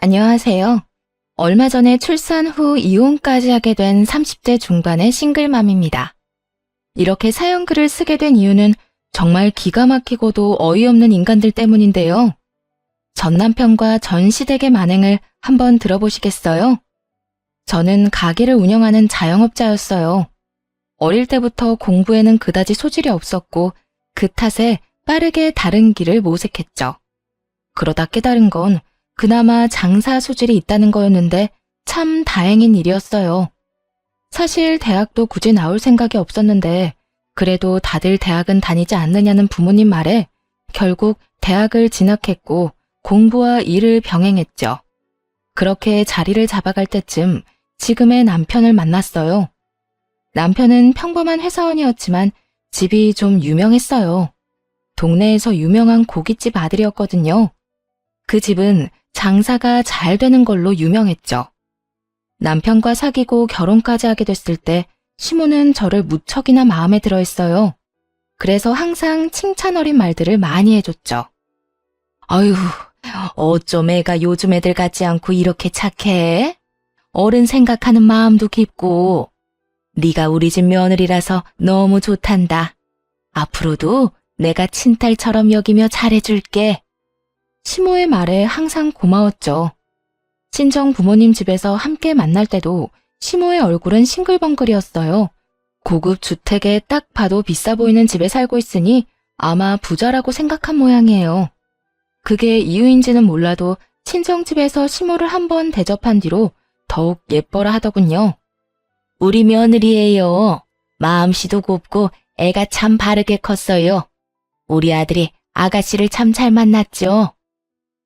안녕하세요. 얼마 전에 출산 후 이혼까지 하게 된 30대 중반의 싱글맘입니다. 이렇게 사연글을 쓰게 된 이유는 정말 기가 막히고도 어이없는 인간들 때문인데요. 전 남편과 전 시댁의 만행을 한번 들어보시겠어요? 저는 가게를 운영하는 자영업자였어요. 어릴 때부터 공부에는 그다지 소질이 없었고 그 탓에 빠르게 다른 길을 모색했죠. 그러다 깨달은 건 그나마 장사 소질이 있다는 거였는데 참 다행인 일이었어요. 사실 대학도 굳이 나올 생각이 없었는데 그래도 다들 대학은 다니지 않느냐는 부모님 말에 결국 대학을 진학했고 공부와 일을 병행했죠. 그렇게 자리를 잡아갈 때쯤 지금의 남편을 만났어요. 남편은 평범한 회사원이었지만 집이 좀 유명했어요. 동네에서 유명한 고깃집 아들이었거든요. 그 집은 장사가 잘 되는 걸로 유명했죠. 남편과 사귀고 결혼까지 하게 됐을 때 시모는 저를 무척이나 마음에 들어 했어요. 그래서 항상 칭찬 어린 말들을 많이 해줬죠. 아유, 어쩜 애가 요즘 애들 같지 않고 이렇게 착해? 어른 생각하는 마음도 깊고 네가 우리 집 며느리라서 너무 좋단다. 앞으로도 내가 친딸처럼 여기며 잘해줄게. 시모의 말에 항상 고마웠죠. 친정 부모님 집에서 함께 만날 때도 시모의 얼굴은 싱글벙글이었어요. 고급 주택에 딱 봐도 비싸 보이는 집에 살고 있으니 아마 부자라고 생각한 모양이에요. 그게 이유인지는 몰라도 친정집에서 시모를 한번 대접한 뒤로 더욱 예뻐라 하더군요. 우리 며느리예요. 마음씨도 곱고 애가 참 바르게 컸어요. 우리 아들이 아가씨를 참 잘 만났죠.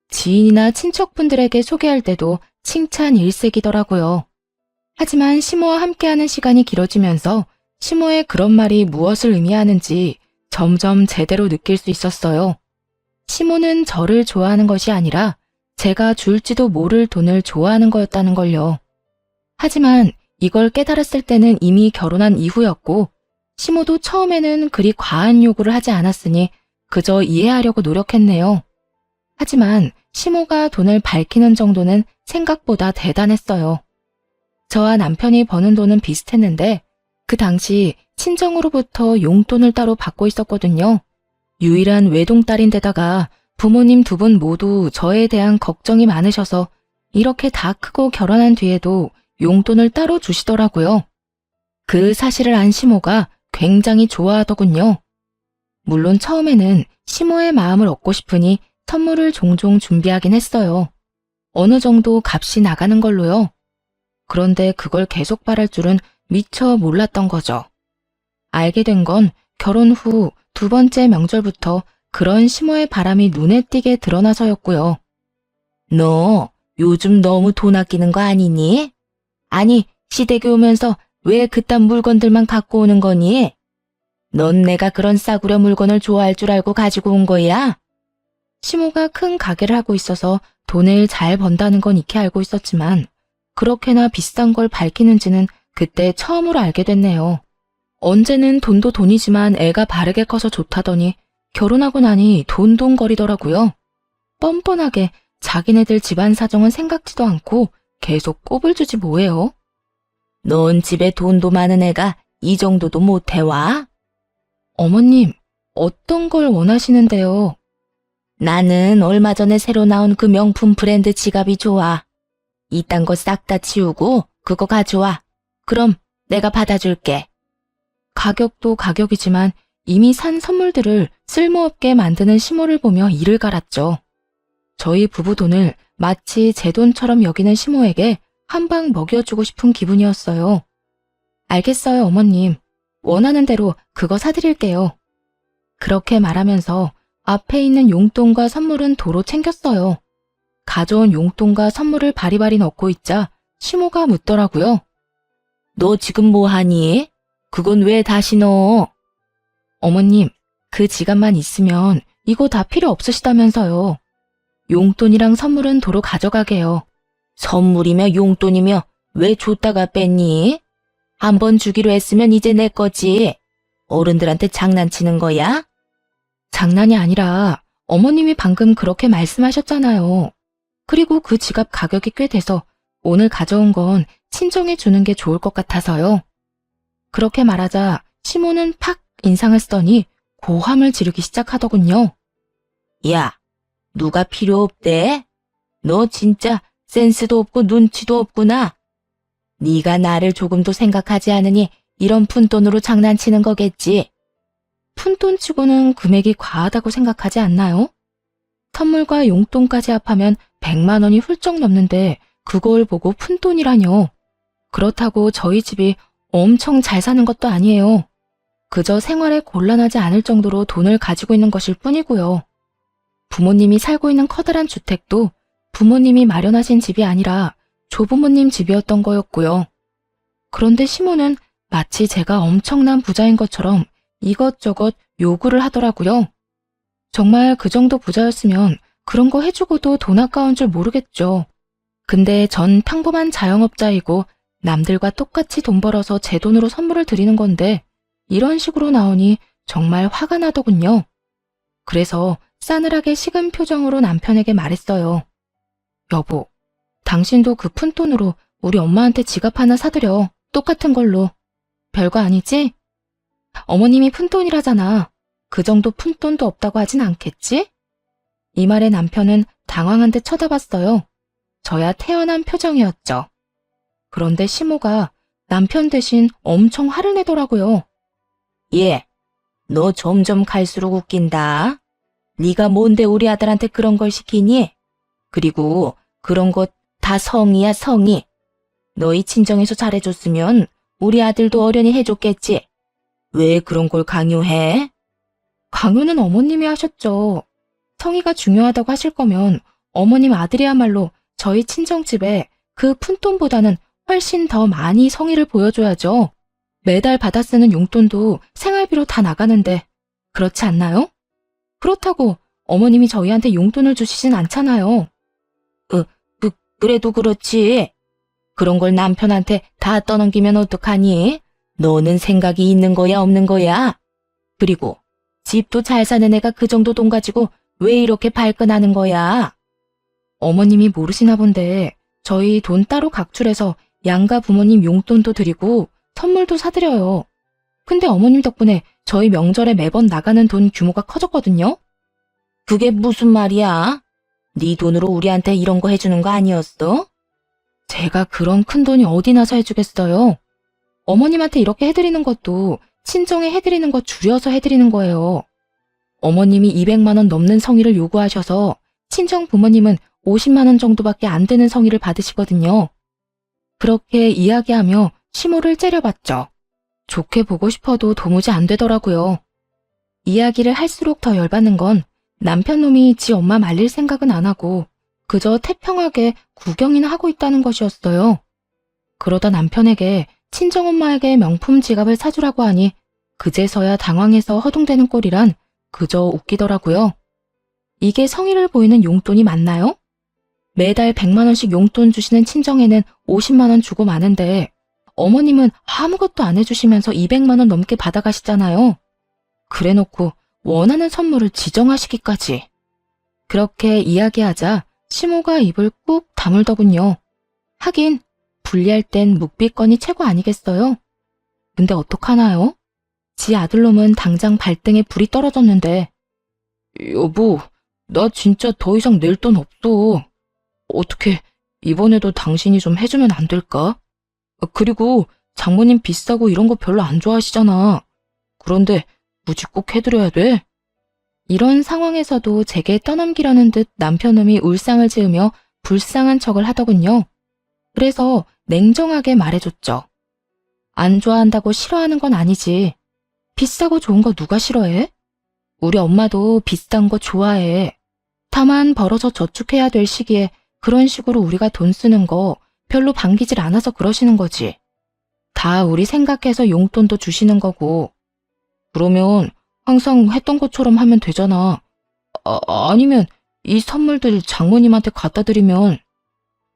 지인이나 친척분들에게 소개할 때도 칭찬 일색이더라고요. 하지만 시모와 함께하는 시간이 길어지면서 시모의 그런 말이 무엇을 의미하는지 점점 제대로 느낄 수 있었어요. 시모는 저를 좋아하는 것이 아니라 제가 줄지도 모를 돈을 좋아하는 거였다는 걸요. 하지만 이걸 깨달았을 때는 이미 결혼한 이후였고 시모도 처음에는 그리 과한 요구를 하지 않았으니 그저 이해하려고 노력했네요. 하지만 시모가 돈을 밝히는 정도는 생각보다 대단했어요. 저와 남편이 버는 돈은 비슷했는데 그 당시 친정으로부터 용돈을 따로 받고 있었거든요. 유일한 외동딸인데다가 부모님 두 분 모두 저에 대한 걱정이 많으셔서 이렇게 다 크고 결혼한 뒤에도 용돈을 따로 주시더라고요. 그 사실을 안 시모가 굉장히 좋아하더군요. 물론 처음에는 시모의 마음을 얻고 싶으니 선물을 종종 준비하긴 했어요. 어느 정도 값이 나가는 걸로요. 그런데 그걸 계속 바랄 줄은 미처 몰랐던 거죠. 알게 된 건 결혼 후 두 번째 명절부터 그런 시모의 바람이 눈에 띄게 드러나서였고요. 너 요즘 너무 돈 아끼는 거 아니니? 아니, 시댁에 오면서 왜 그딴 물건들만 갖고 오는 거니? 넌 내가 그런 싸구려 물건을 좋아할 줄 알고 가지고 온 거야? 시모가 큰 가게를 하고 있어서 돈을 잘 번다는 건 익히 알고 있었지만 그렇게나 비싼 걸 밝히는지는 그때 처음으로 알게 됐네요. 언제는 돈도 돈이지만 애가 바르게 커서 좋다더니 결혼하고 나니 돈돈거리더라고요. 뻔뻔하게 자기네들 집안 사정은 생각지도 않고 계속 꼽을 주지 뭐예요. 넌 집에 돈도 많은 애가 이 정도도 못 해와? 어머님, 어떤 걸 원하시는데요? 나는 얼마 전에 새로 나온 그 명품 브랜드 지갑이 좋아. 이딴 거 싹 다 치우고 그거 가져와. 그럼 내가 받아줄게. 가격도 가격이지만 이미 산 선물들을 쓸모없게 만드는 시모를 보며 이를 갈았죠. 저희 부부 돈을 마치 제 돈처럼 여기는 시모에게 한 방 먹여주고 싶은 기분이었어요. 알겠어요, 어머님. 원하는 대로 그거 사드릴게요. 그렇게 말하면서 앞에 있는 용돈과 선물은 도로 챙겼어요. 가져온 용돈과 선물을 바리바리 넣고 있자 시모가 묻더라고요. 너 지금 뭐 하니? 그건 왜 다시 넣어? 어머님, 그 지갑만 있으면 이거 다 필요 없으시다면서요. 용돈이랑 선물은 도로 가져가게요. 선물이며 용돈이며 왜 줬다가 뺐니? 한 번 주기로 했으면 이제 내 거지. 어른들한테 장난치는 거야? 장난이 아니라 어머님이 방금 그렇게 말씀하셨잖아요. 그리고 그 지갑 가격이 꽤 돼서 오늘 가져온 건 친정에 주는 게 좋을 것 같아서요. 그렇게 말하자 시모는 팍 인상을 쓰더니 고함을 지르기 시작하더군요. 야, 누가 필요 없대? 너 진짜 센스도 없고 눈치도 없구나. 네가 나를 조금도 생각하지 않으니 이런 푼돈으로 장난치는 거겠지. 푼돈치고는 금액이 과하다고 생각하지 않나요? 선물과 용돈까지 합하면 100만 원이 훌쩍 넘는데 그걸 보고 푼돈이라뇨. 그렇다고 저희 집이 엄청 잘 사는 것도 아니에요. 그저 생활에 곤란하지 않을 정도로 돈을 가지고 있는 것일 뿐이고요. 부모님이 살고 있는 커다란 주택도 부모님이 마련하신 집이 아니라 조부모님 집이었던 거였고요. 그런데 시모는 마치 제가 엄청난 부자인 것처럼 이것저것 요구를 하더라고요. 정말 그 정도 부자였으면 그런 거 해주고도 돈 아까운 줄 모르겠죠. 근데 전 평범한 자영업자이고 남들과 똑같이 돈 벌어서 제 돈으로 선물을 드리는 건데 이런 식으로 나오니 정말 화가 나더군요. 그래서 싸늘하게 식은 표정으로 남편에게 말했어요. 여보, 당신도 그 푼돈으로 우리 엄마한테 지갑 하나 사드려. 똑같은 걸로. 별거 아니지? 어머님이 푼돈이라잖아. 그 정도 푼돈도 없다고 하진 않겠지? 이 말에 남편은 당황한 듯 쳐다봤어요. 저야 태연한 표정이었죠. 그런데 시모가 남편 대신 엄청 화를 내더라고요. 얘, 너 점점 갈수록 웃긴다. 네가 뭔데 우리 아들한테 그런 걸 시키니? 그리고 그런 것 다 성의야, 성의. 너희 친정에서 잘해줬으면 우리 아들도 어련히 해줬겠지. 왜 그런 걸 강요해? 강요는 어머님이 하셨죠. 성의가 중요하다고 하실 거면 어머님 아들이야말로 저희 친정집에 그 푼돈보다는 훨씬 더 많이 성의를 보여줘야죠. 매달 받아 쓰는 용돈도 생활비로 다 나가는데 그렇지 않나요? 그렇다고 어머님이 저희한테 용돈을 주시진 않잖아요. 그래도 그렇지. 그런 걸 남편한테 다 떠넘기면 어떡하니? 너는 생각이 있는 거야, 없는 거야? 그리고 집도 잘 사는 애가 그 정도 돈 가지고 왜 이렇게 발끈하는 거야? 어머님이 모르시나 본데 저희 돈 따로 각출해서 양가 부모님 용돈도 드리고 선물도 사드려요. 근데 어머님 덕분에 저희 명절에 매번 나가는 돈 규모가 커졌거든요. 그게 무슨 말이야? 네 돈으로 우리한테 이런 거 해주는 거 아니었어? 제가 그런 큰 돈이 어디 나서 해주겠어요? 어머님한테 이렇게 해드리는 것도 친정에 해드리는 거 줄여서 해드리는 거예요. 어머님이 200만 원 넘는 성의를 요구하셔서 친정 부모님은 50만 원 정도밖에 안 되는 성의를 받으시거든요. 그렇게 이야기하며 시모를 째려봤죠. 좋게 보고 싶어도 도무지 안 되더라고요. 이야기를 할수록 더 열받는 건 남편 놈이 지 엄마 말릴 생각은 안 하고 그저 태평하게 구경이나 하고 있다는 것이었어요. 그러다 남편에게 친정엄마에게 명품 지갑을 사주라고 하니 그제서야 당황해서 허둥대는 꼴이란 그저 웃기더라고요. 이게 성의를 보이는 용돈이 맞나요? 매달 100만 원씩 용돈 주시는 친정에는 50만 원 주고 마는데 어머님은 아무것도 안 해주시면서 200만 원 넘게 받아가시잖아요. 그래놓고 원하는 선물을 지정하시기까지. 그렇게 이야기하자 시모가 입을 꾹 다물더군요. 하긴 분리할 땐 묵비권이 최고 아니겠어요? 근데 어떡하나요? 지 아들놈은 당장 발등에 불이 떨어졌는데 여보, 나 진짜 더 이상 낼 돈 없어. 어떻게 이번에도 당신이 좀 해주면 안 될까? 그리고 장모님 비싸고 이런 거 별로 안 좋아하시잖아. 그런데 굳이 꼭 해드려야 돼? 이런 상황에서도 제게 떠넘기려는 듯 남편놈이 울상을 지으며 불쌍한 척을 하더군요. 그래서 냉정하게 말해줬죠. 안 좋아한다고 싫어하는 건 아니지. 비싸고 좋은 거 누가 싫어해? 우리 엄마도 비싼 거 좋아해. 다만 벌어서 저축해야 될 시기에 그런 식으로 우리가 돈 쓰는 거 별로 반기질 않아서 그러시는 거지. 다 우리 생각해서 용돈도 주시는 거고. 그러면 항상 했던 것처럼 하면 되잖아. 아니면 이 선물들 장모님한테 갖다 드리면.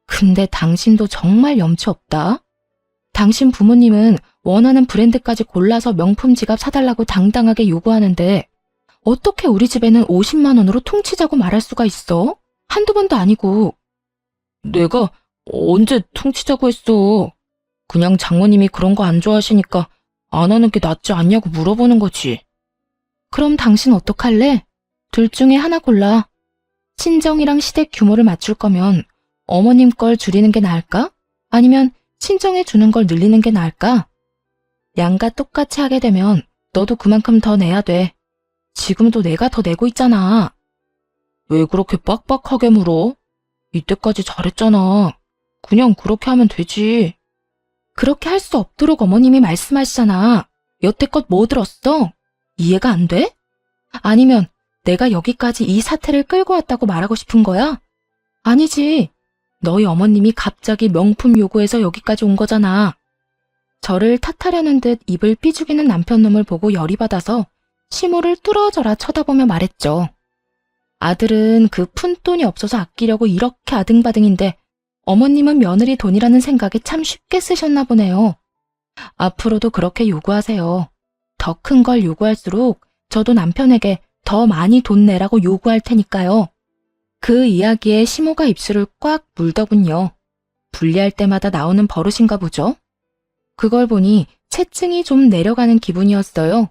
근데 당신도 정말 염치 없다. 당신 부모님은 원하는 브랜드까지 골라서 명품 지갑 사달라고 당당하게 요구하는데 어떻게 우리 집에는 50만 원으로 퉁치자고 말할 수가 있어? 한두 번도 아니고. 내가 언제 퉁치자고 했어. 그냥 장모님이 그런 거 안 좋아하시니까 안 하는 게 낫지 않냐고 물어보는 거지. 그럼 당신 어떡할래? 둘 중에 하나 골라. 친정이랑 시댁 규모를 맞출 거면 어머님 걸 줄이는 게 나을까? 아니면 친정에 주는 걸 늘리는 게 나을까? 양가 똑같이 하게 되면 너도 그만큼 더 내야 돼. 지금도 내가 더 내고 있잖아. 왜 그렇게 빡빡하게 물어? 이때까지 잘했잖아. 그냥 그렇게 하면 되지. 그렇게 할 수 없도록 어머님이 말씀하시잖아. 여태껏 뭐 들었어? 이해가 안 돼? 아니면 내가 여기까지 이 사태를 끌고 왔다고 말하고 싶은 거야? 아니지. 너희 어머님이 갑자기 명품 요구해서 여기까지 온 거잖아. 저를 탓하려는 듯 입을 삐죽이는 남편놈을 보고 열이 받아서 시모를 뚫어져라 쳐다보며 말했죠. 아들은 그 푼돈이 없어서 아끼려고 이렇게 아등바등인데 어머님은 며느리 돈이라는 생각에 참 쉽게 쓰셨나 보네요. 앞으로도 그렇게 요구하세요. 더 큰 걸 요구할수록 저도 남편에게 더 많이 돈 내라고 요구할 테니까요. 그 이야기에 시모가 입술을 꽉 물더군요. 분리할 때마다 나오는 버릇인가 보죠. 그걸 보니 체증이 좀 내려가는 기분이었어요.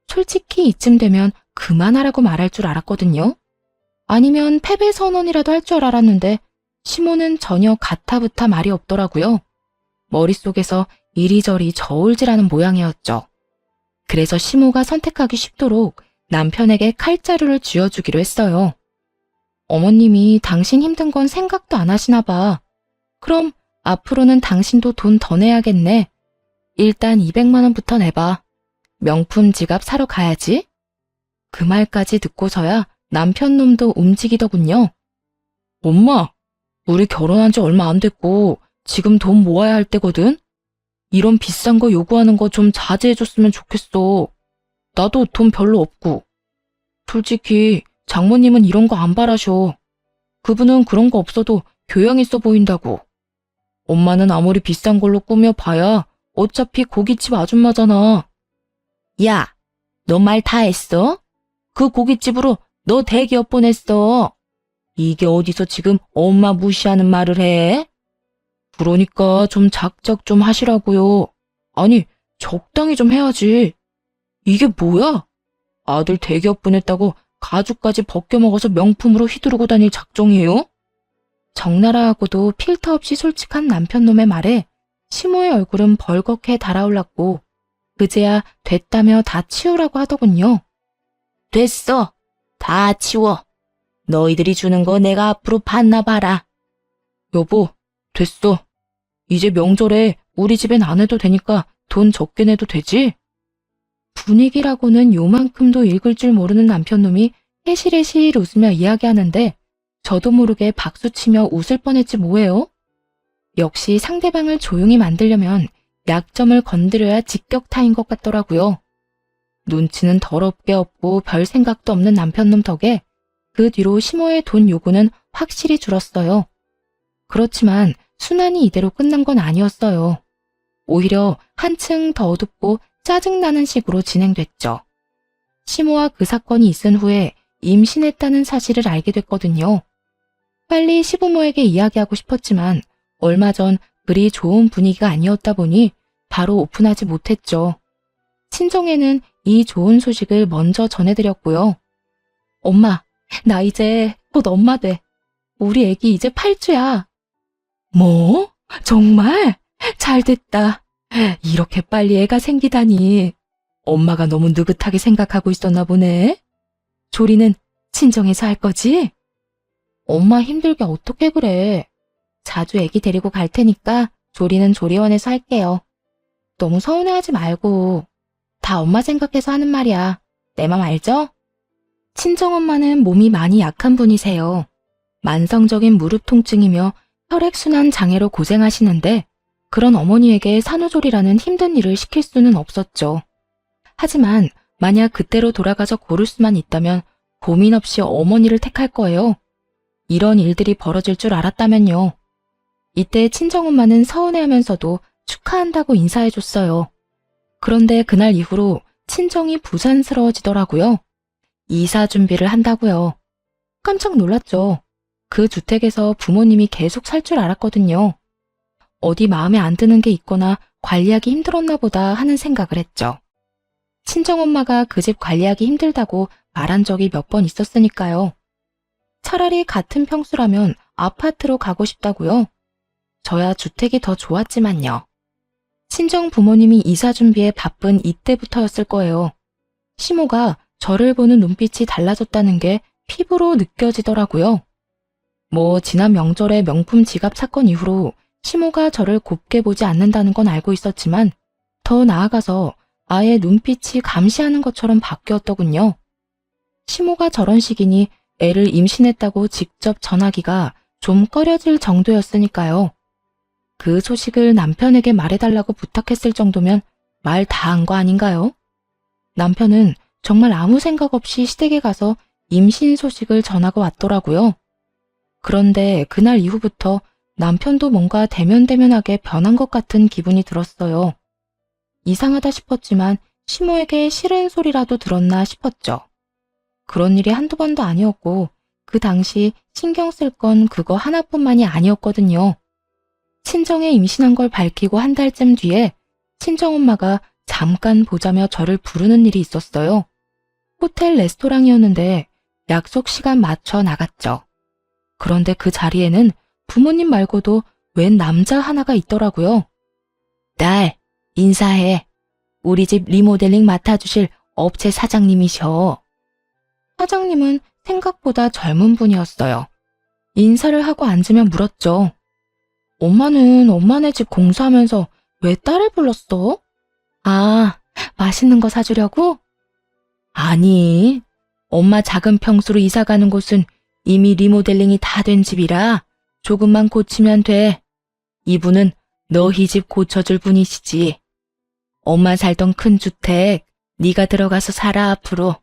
솔직히 이쯤 되면 그만하라고 말할 줄 알았거든요. 아니면 패배 선언이라도 할 줄 알았는데 시모는 전혀 가타부타 말이 없더라고요. 머릿속에서 이리저리 저울질하는 모양이었죠. 그래서 시모가 선택하기 쉽도록 남편에게 칼자루를 쥐어주기로 했어요. 어머님이 당신 힘든 건 생각도 안 하시나 봐. 그럼 앞으로는 당신도 돈 더 내야겠네. 일단 200만 원부터 내봐. 명품 지갑 사러 가야지. 그 말까지 듣고서야 남편 놈도 움직이더군요. 엄마, 우리 결혼한 지 얼마 안 됐고 지금 돈 모아야 할 때거든? 이런 비싼 거 요구하는 거 좀 자제해줬으면 좋겠어. 나도 돈 별로 없고. 솔직히 장모님은 이런 거 안 바라셔. 그분은 그런 거 없어도 교양 있어 보인다고. 엄마는 아무리 비싼 걸로 꾸며봐야 어차피 고깃집 아줌마잖아. 야, 너 말 다 했어? 그 고깃집으로 너 대기업 보냈어. 이게 어디서 지금 엄마 무시하는 말을 해? 그러니까 좀 작작 좀 하시라고요. 아니, 적당히 좀 해야지. 이게 뭐야? 아들 대기업 보냈다고 가죽까지 벗겨먹어서 명품으로 휘두르고 다닐 작정이에요? 적나라하고도 필터 없이 솔직한 남편놈의 말에 시모의 얼굴은 벌겋게 달아올랐고 그제야 됐다며 다 치우라고 하더군요. 됐어. 다 치워. 너희들이 주는 거 내가 앞으로 반납하라. 여보, 됐어. 이제 명절에 우리 집엔 안 해도 되니까 돈 적게 내도 되지? 분위기라고는 요만큼도 읽을 줄 모르는 남편놈이 해실해실 웃으며 이야기하는데 저도 모르게 박수치며 웃을 뻔했지 뭐예요? 역시 상대방을 조용히 만들려면 약점을 건드려야 직격타인 것 같더라고요. 눈치는 더럽게 없고 별 생각도 없는 남편놈 덕에 그 뒤로 시모의 돈 요구는 확실히 줄었어요. 그렇지만 순환이 이대로 끝난 건 아니었어요. 오히려 한층 더 어둡고 짜증나는 식으로 진행됐죠. 시모와 그 사건이 있은 후에 임신했다는 사실을 알게 됐거든요. 빨리 시부모에게 이야기하고 싶었지만 얼마 전 그리 좋은 분위기가 아니었다 보니 바로 오픈하지 못했죠. 친정에는 이 좋은 소식을 먼저 전해드렸고요. 엄마, 나 이제 곧 엄마 돼. 우리 애기 이제 8주야. 뭐? 정말? 잘됐다. 이렇게 빨리 애가 생기다니. 엄마가 너무 느긋하게 생각하고 있었나 보네. 조리는 친정에서 할 거지? 엄마 힘들게 어떻게 그래. 자주 애기 데리고 갈 테니까 조리는 조리원에서 할게요. 너무 서운해하지 말고. 다 엄마 생각해서 하는 말이야. 내 맘 알죠? 친정엄마는 몸이 많이 약한 분이세요. 만성적인 무릎 통증이며 혈액순환 장애로 고생하시는데 그런 어머니에게 산후조리라는 힘든 일을 시킬 수는 없었죠. 하지만 만약 그때로 돌아가서 고를 수만 있다면 고민 없이 어머니를 택할 거예요. 이런 일들이 벌어질 줄 알았다면요. 이때 친정엄마는 서운해하면서도 축하한다고 인사해줬어요. 그런데 그날 이후로 친정이 부산스러워지더라고요. 이사 준비를 한다고요. 깜짝 놀랐죠. 그 주택에서 부모님이 계속 살 줄 알았거든요. 어디 마음에 안 드는 게 있거나 관리하기 힘들었나 보다 하는 생각을 했죠. 친정엄마가 그 집 관리하기 힘들다고 말한 적이 몇 번 있었으니까요. 차라리 같은 평수라면 아파트로 가고 싶다고요. 저야 주택이 더 좋았지만요. 친정 부모님이 이사 준비에 바쁜 이때부터였을 거예요. 시모가 저를 보는 눈빛이 달라졌다는 게 피부로 느껴지더라고요. 지난 명절에 명품 지갑 사건 이후로 시모가 저를 곱게 보지 않는다는 건 알고 있었지만 더 나아가서 아예 눈빛이 감시하는 것처럼 바뀌었더군요. 시모가 저런 식이니 애를 임신했다고 직접 전하기가 좀 꺼려질 정도였으니까요. 그 소식을 남편에게 말해달라고 부탁했을 정도면 말 다 한 거 아닌가요? 남편은 정말 아무 생각 없이 시댁에 가서 임신 소식을 전하고 왔더라고요. 그런데 그날 이후부터 남편도 뭔가 대면대면하게 변한 것 같은 기분이 들었어요. 이상하다 싶었지만 시모에게 싫은 소리라도 들었나 싶었죠. 그런 일이 한두 번도 아니었고 그 당시 신경 쓸 건 그거 하나뿐만이 아니었거든요. 친정에 임신한 걸 밝히고 한 달쯤 뒤에 친정엄마가 잠깐 보자며 저를 부르는 일이 있었어요. 호텔 레스토랑이었는데 약속 시간 맞춰 나갔죠. 그런데 그 자리에는 부모님 말고도 웬 남자 하나가 있더라고요. 딸, 인사해. 우리 집 리모델링 맡아주실 업체 사장님이셔. 사장님은 생각보다 젊은 분이었어요. 인사를 하고 앉으면 물었죠. 엄마는 엄마네 집 공사하면서 왜 딸을 불렀어? 아, 맛있는 거 사주려고? 아니, 엄마 작은 평수로 이사 가는 곳은 이미 리모델링이 다 된 집이라 조금만 고치면 돼. 이분은 너희 집 고쳐줄 분이시지. 엄마 살던 큰 주택 네가 들어가서 살아 앞으로.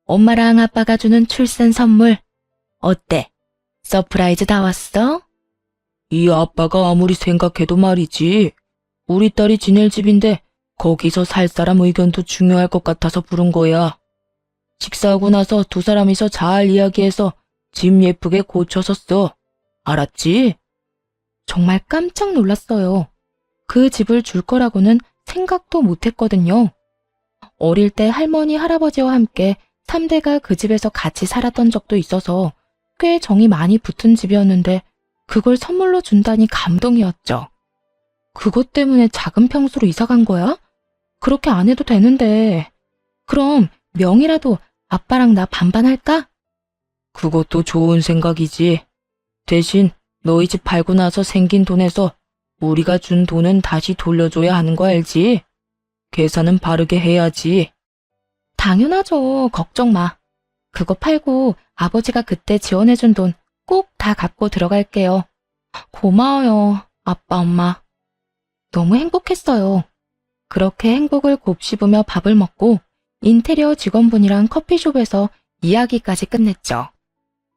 엄마랑 아빠가 주는 출산 선물. 어때? 서프라이즈 다 왔어? 이 아빠가 아무리 생각해도 말이지. 우리 딸이 지낼 집인데 거기서 살 사람 의견도 중요할 것 같아서 부른 거야. 식사하고 나서 두 사람이서 잘 이야기해서 집 예쁘게 고쳐서 써. 알았지? 정말 깜짝 놀랐어요. 그 집을 줄 거라고는 생각도 못했거든요. 어릴 때 할머니, 할아버지와 함께 3대가 그 집에서 같이 살았던 적도 있어서 꽤 정이 많이 붙은 집이었는데 그걸 선물로 준다니 감동이었죠. 그것 때문에 작은 평수로 이사 간 거야? 그렇게 안 해도 되는데. 그럼 명이라도 아빠랑 나 반반할까? 그것도 좋은 생각이지. 대신 너희 집 팔고 나서 생긴 돈에서 우리가 준 돈은 다시 돌려줘야 하는 거 알지? 계산은 바르게 해야지. 당연하죠. 걱정 마. 그거 팔고 아버지가 그때 지원해준 돈 꼭 다 갚고 들어갈게요. 고마워요, 아빠, 엄마. 너무 행복했어요. 그렇게 행복을 곱씹으며 밥을 먹고 인테리어 직원분이랑 커피숍에서 이야기까지 끝냈죠.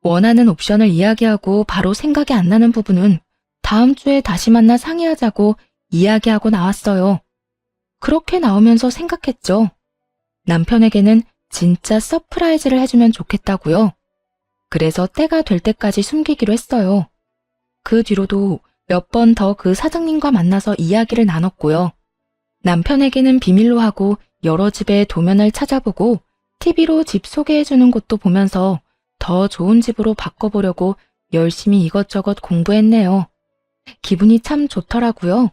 원하는 옵션을 이야기하고 바로 생각이 안 나는 부분은 다음 주에 다시 만나 상의하자고 이야기하고 나왔어요. 그렇게 나오면서 생각했죠. 남편에게는 진짜 서프라이즈를 해주면 좋겠다고요. 그래서 때가 될 때까지 숨기기로 했어요. 그 뒤로도 몇 번 더 그 사장님과 만나서 이야기를 나눴고요. 남편에게는 비밀로 하고 여러 집의 도면을 찾아보고 TV로 집 소개해주는 곳도 보면서 더 좋은 집으로 바꿔보려고 열심히 이것저것 공부했네요. 기분이 참 좋더라고요.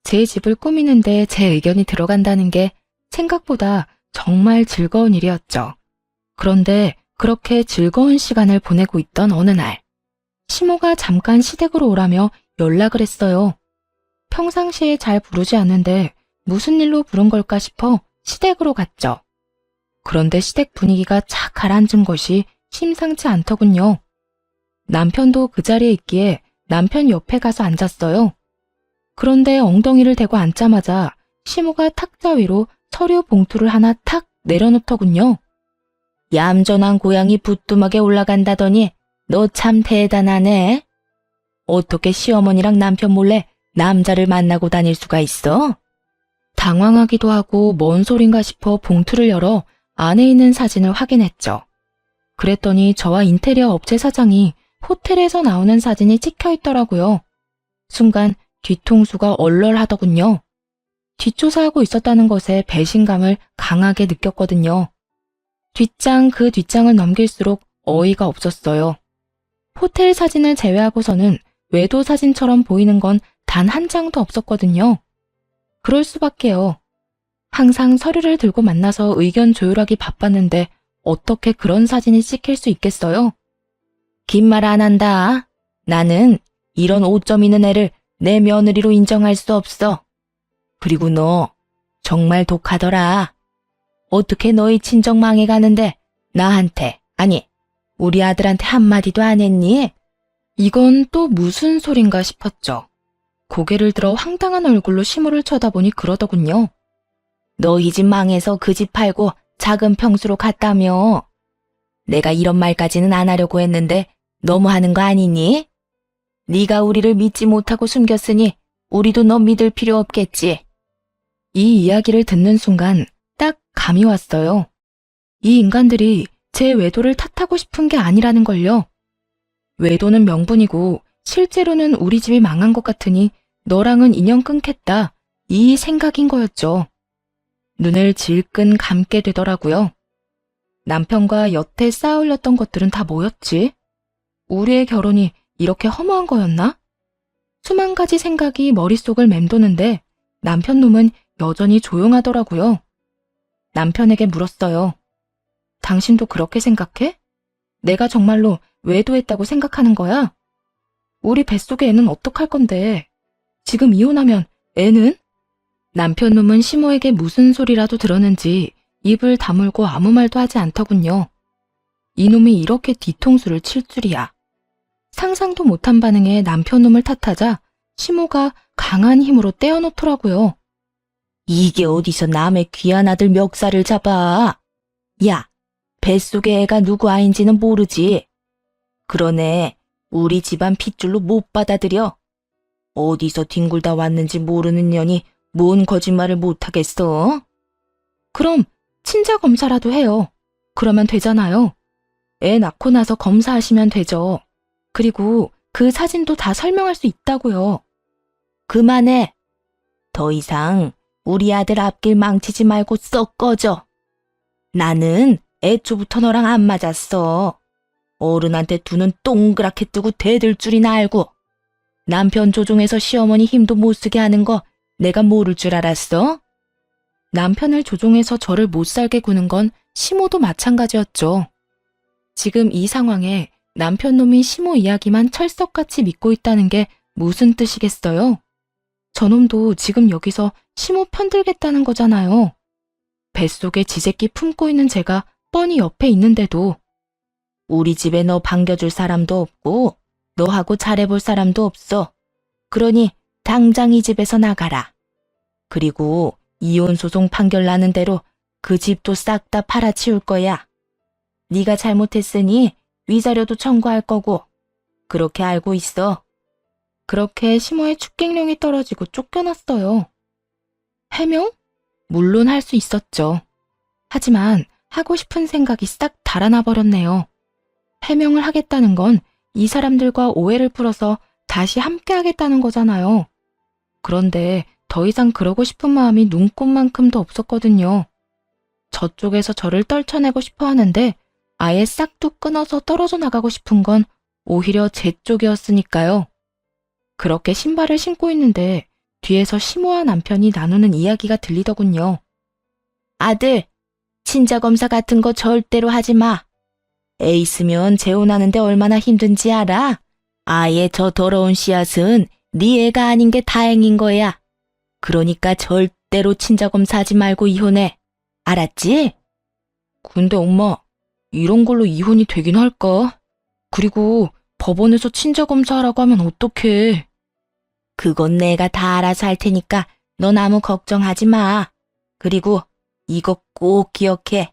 제 집을 꾸미는데 제 의견이 들어간다는 게 생각보다 정말 즐거운 일이었죠. 그런데 그렇게 즐거운 시간을 보내고 있던 어느 날, 시모가 잠깐 시댁으로 오라며 연락을 했어요. 평상시에 잘 부르지 않는데 무슨 일로 부른 걸까 싶어 시댁으로 갔죠. 그런데 시댁 분위기가 착 가라앉은 것이 심상치 않더군요. 남편도 그 자리에 있기에 남편 옆에 가서 앉았어요. 그런데 엉덩이를 대고 앉자마자 시모가 탁자 위로 서류 봉투를 하나 탁 내려놓더군요. 얌전한 고양이 부뚜막에 올라간다더니 너 참 대단하네. 어떻게 시어머니랑 남편 몰래 남자를 만나고 다닐 수가 있어? 당황하기도 하고 뭔 소린가 싶어 봉투를 열어 안에 있는 사진을 확인했죠. 그랬더니 저와 인테리어 업체 사장이 호텔에서 나오는 사진이 찍혀 있더라고요. 순간 뒤통수가 얼얼하더군요. 뒷조사하고 있었다는 것에 배신감을 강하게 느꼈거든요. 뒷장 그 뒷장을 넘길수록 어이가 없었어요. 호텔 사진을 제외하고서는 외도 사진처럼 보이는 건 단 한 장도 없었거든요. 그럴 수밖에요. 항상 서류를 들고 만나서 의견 조율하기 바빴는데 어떻게 그런 사진이 찍힐 수 있겠어요? 긴 말 안 한다. 나는 이런 오점 있는 애를 내 며느리로 인정할 수 없어. 그리고 너 정말 독하더라. 어떻게 너희 친정 망해가는데 나한테, 아니 우리 아들한테 한마디도 안 했니? 이건 또 무슨 소린가 싶었죠. 고개를 들어 황당한 얼굴로 시모를 쳐다보니 그러더군요. 너희 집 망해서 그 집 팔고 작은 평수로 갔다며. 내가 이런 말까지는 안 하려고 했는데 너무하는 거 아니니? 네가 우리를 믿지 못하고 숨겼으니 우리도 너 믿을 필요 없겠지. 이 이야기를 듣는 순간 딱 감이 왔어요. 이 인간들이 제 외도를 탓하고 싶은 게 아니라는 걸요. 외도는 명분이고 실제로는 우리 집이 망한 것 같으니 너랑은 인연 끊겠다. 이 생각인 거였죠. 눈을 질끈 감게 되더라고요. 남편과 여태 쌓아올렸던 것들은 다 뭐였지? 우리의 결혼이 이렇게 허무한 거였나? 수만 가지 생각이 머릿속을 맴도는데 남편 놈은 여전히 조용하더라고요. 남편에게 물었어요. 당신도 그렇게 생각해? 내가 정말로 외도했다고 생각하는 거야? 우리 뱃속의 애는 어떡할 건데? 지금 이혼하면 애는? 남편 놈은 시모에게 무슨 소리라도 들었는지 입을 다물고 아무 말도 하지 않더군요. 이놈이 이렇게 뒤통수를 칠 줄이야. 상상도 못한 반응에 남편 놈을 탓하자 시모가 강한 힘으로 떼어놓더라고요. 이게 어디서 남의 귀한 아들 멱살을 잡아? 야, 뱃속의 애가 누구 아인지는 모르지. 그러네, 우리 집안 핏줄로 못 받아들여. 어디서 뒹굴다 왔는지 모르는 년이 뭔 거짓말을 못하겠어? 그럼 친자 검사라도 해요. 그러면 되잖아요. 애 낳고 나서 검사하시면 되죠. 그리고 그 사진도 다 설명할 수 있다고요. 그만해. 더 이상 우리 아들 앞길 망치지 말고 썩 꺼져. 나는 애초부터 너랑 안 맞았어. 어른한테 두 눈 동그랗게 뜨고 대들 줄이나 알고. 남편 조종해서 시어머니 힘도 못 쓰게 하는 거 내가 모를 줄 알았어? 남편을 조종해서 저를 못 살게 구는 건 시모도 마찬가지였죠. 지금 이 상황에 남편 놈이 시모 이야기만 철석같이 믿고 있다는 게 무슨 뜻이겠어요? 저놈도 지금 여기서 시모 편들겠다는 거잖아요. 뱃속에 지새끼 품고 있는 제가 뻔히 옆에 있는데도 우리 집에 너 반겨줄 사람도 없고 너하고 잘해볼 사람도 없어. 그러니 당장 이 집에서 나가라. 그리고 이혼 소송 판결 나는 대로 그 집도 싹 다 팔아치울 거야. 네가 잘못했으니 위자료도 청구할 거고. 그렇게 알고 있어. 그렇게 시모의 축객령이 떨어지고 쫓겨났어요. 해명? 물론 할 수 있었죠. 하지만 하고 싶은 생각이 싹 달아나 버렸네요. 해명을 하겠다는 건 이 사람들과 오해를 풀어서 다시 함께 하겠다는 거잖아요. 그런데 더 이상 그러고 싶은 마음이 눈꼽만큼도 없었거든요. 저쪽에서 저를 떨쳐내고 싶어 하는데 아예 싹둑 끊어서 떨어져 나가고 싶은 건 오히려 제 쪽이었으니까요. 그렇게 신발을 신고 있는데 뒤에서 시모와 남편이 나누는 이야기가 들리더군요. 아들, 친자검사 같은 거 절대로 하지 마. 애 있으면 재혼하는데 얼마나 힘든지 알아? 아예 저 더러운 씨앗은 네 애가 아닌 게 다행인 거야. 그러니까 절대로 친자검사 하지 말고 이혼해. 알았지? 근데 엄마, 이런 걸로 이혼이 되긴 할까? 그리고 법원에서 친자검사하라고 하면 어떡해? 그건 내가 다 알아서 할 테니까 넌 아무 걱정하지 마. 그리고 이거 꼭 기억해.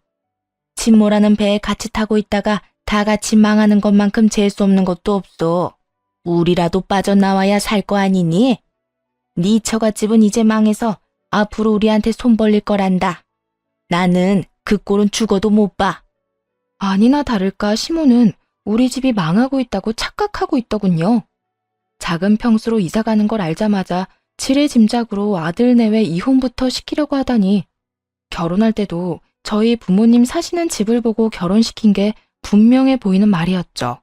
친모라는 배에 같이 타고 있다가 다 같이 망하는 것만큼 재수 없는 것도 없어. 우리라도 빠져나와야 살 거 아니니? 네 처갓집은 이제 망해서 앞으로 우리한테 손 벌릴 거란다. 나는 그 꼴은 죽어도 못 봐. 아니나 다를까 시모는 우리 집이 망하고 있다고 착각하고 있더군요. 작은 평수로 이사 가는 걸 알자마자 지레짐작으로 아들 내외 이혼부터 시키려고 하다니, 결혼할 때도 저희 부모님 사시는 집을 보고 결혼시킨 게 분명해 보이는 말이었죠.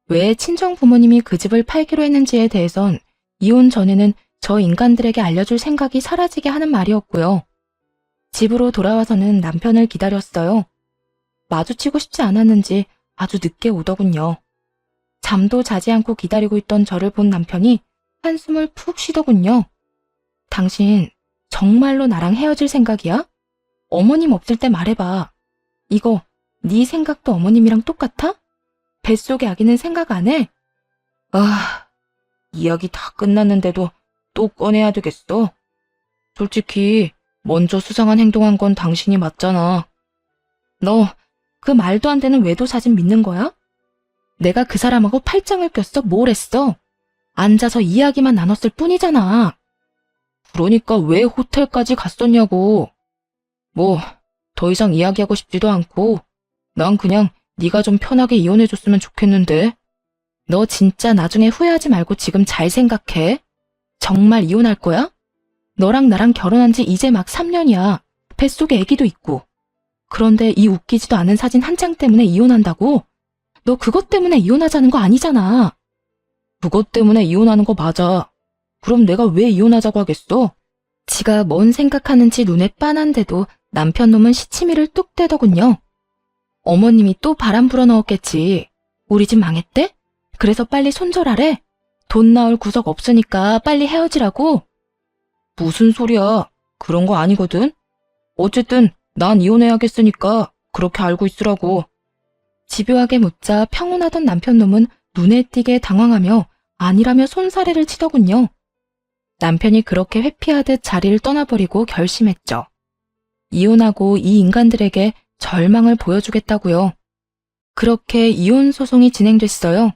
왜 친정 부모님이 그 집을 팔기로 했는지에 대해선 이혼 전에는 저 인간들에게 알려줄 생각이 사라지게 하는 말이었고요. 집으로 돌아와서는 남편을 기다렸어요. 마주치고 싶지 않았는지 아주 늦게 오더군요. 잠도 자지 않고 기다리고 있던 저를 본 남편이 한숨을 푹 쉬더군요. 당신 정말로 나랑 헤어질 생각이야? 어머님 없을 때 말해봐. 이거 네 생각도 어머님이랑 똑같아? 뱃속의 아기는 생각 안 해? 아, 이야기 다 끝났는데도 또 꺼내야 되겠어. 솔직히 먼저 수상한 행동한 건 당신이 맞잖아. 너 그 말도 안 되는 외도 사진 믿는 거야? 내가 그 사람하고 팔짱을 꼈어? 뭘 했어? 앉아서 이야기만 나눴을 뿐이잖아. 그러니까 왜 호텔까지 갔었냐고. 뭐 더 이상 이야기하고 싶지도 않고 난 그냥 네가 좀 편하게 이혼해줬으면 좋겠는데. 너 진짜 나중에 후회하지 말고 지금 잘 생각해. 정말 이혼할 거야? 너랑 나랑 결혼한 지 이제 막 3년이야. 뱃속에 아기도 있고. 그런데 이 웃기지도 않은 사진 한 장 때문에 이혼한다고? 너 그것 때문에 이혼하자는 거 아니잖아. 그것 때문에 이혼하는 거 맞아. 그럼 내가 왜 이혼하자고 하겠어? 지가 뭔 생각하는지 눈에 빤한데도 남편 놈은 시치미를 뚝 떼더군요. 어머님이 또 바람 불어넣었겠지. 우리 집 망했대? 그래서 빨리 손절하래? 돈 나올 구석 없으니까 빨리 헤어지라고? 무슨 소리야. 그런 거 아니거든. 어쨌든 난 이혼해야겠으니까 그렇게 알고 있으라고. 집요하게 묻자 평온하던 남편 놈은 눈에 띄게 당황하며 아니라며 손사래를 치더군요. 남편이 그렇게 회피하듯 자리를 떠나버리고 결심했죠. 이혼하고 이 인간들에게 절망을 보여주겠다고요. 그렇게 이혼 소송이 진행됐어요.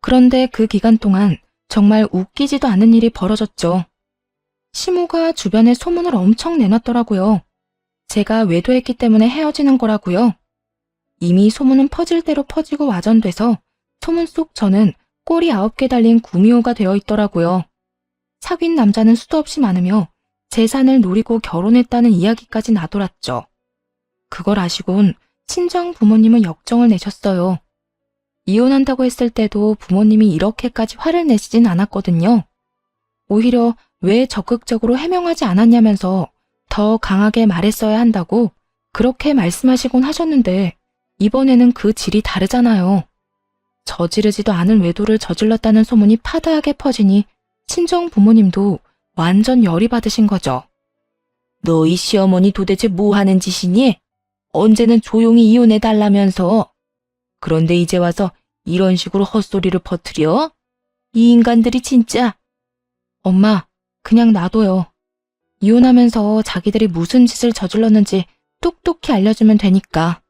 그런데 그 기간 동안 정말 웃기지도 않은 일이 벌어졌죠. 시모가 주변에 소문을 엄청 내놨더라고요. 제가 외도했기 때문에 헤어지는 거라고요. 이미 소문은 퍼질 대로 퍼지고 와전돼서 소문 속 저는 꼬리 9개 달린 구미호가 되어 있더라고요. 사귄 남자는 수도 없이 많으며 재산을 노리고 결혼했다는 이야기까지 나돌았죠. 그걸 아시곤 친정 부모님은 역정을 내셨어요. 이혼한다고 했을 때도 부모님이 이렇게까지 화를 내시진 않았거든요. 오히려 왜 적극적으로 해명하지 않았냐면서 더 강하게 말했어야 한다고 그렇게 말씀하시곤 하셨는데 이번에는 그 질이 다르잖아요. 저지르지도 않은 외도를 저질렀다는 소문이 파다하게 퍼지니 친정 부모님도 완전 열이 받으신 거죠. 너희 시어머니 도대체 뭐 하는 짓이니? 언제는 조용히 이혼해달라면서. 그런데 이제 와서 이런 식으로 헛소리를 퍼뜨려? 이 인간들이 진짜. 엄마, 그냥 놔둬요. 이혼하면서 자기들이 무슨 짓을 저질렀는지 똑똑히 알려주면 되니까.